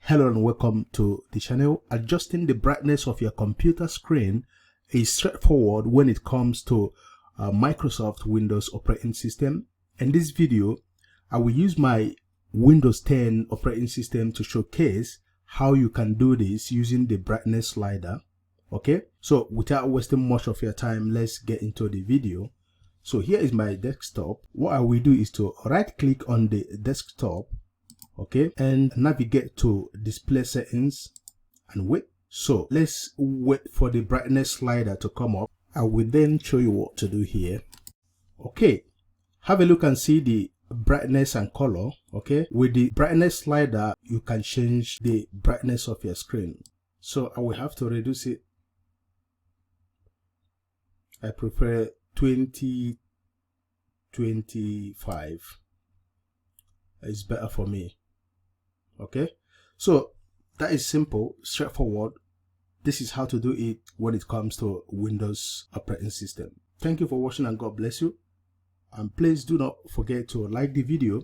Hello and welcome to the channel. Adjusting the brightness of your computer screen is straightforward when it comes to Microsoft Windows operating system. In this video, I will use my Windows 10 operating system to showcase how you can do this using the brightness slider. Okay, so without wasting much of your time, let's get into the video. So here is my desktop. What I will do is to right click on the desktop, okay, and navigate to display settings and wait. So let's wait for the brightness slider to come up. I will then show you what to do here. Okay, have a look and see the brightness and color. Okay, with the brightness slider you can change the brightness of your screen. So I will have to reduce it. I prefer 2025. It's better for me. Okay, so that is simple, straightforward. This is how to do it when it comes to Windows operating system. Thank you for watching and God bless you. And please do not forget to like the video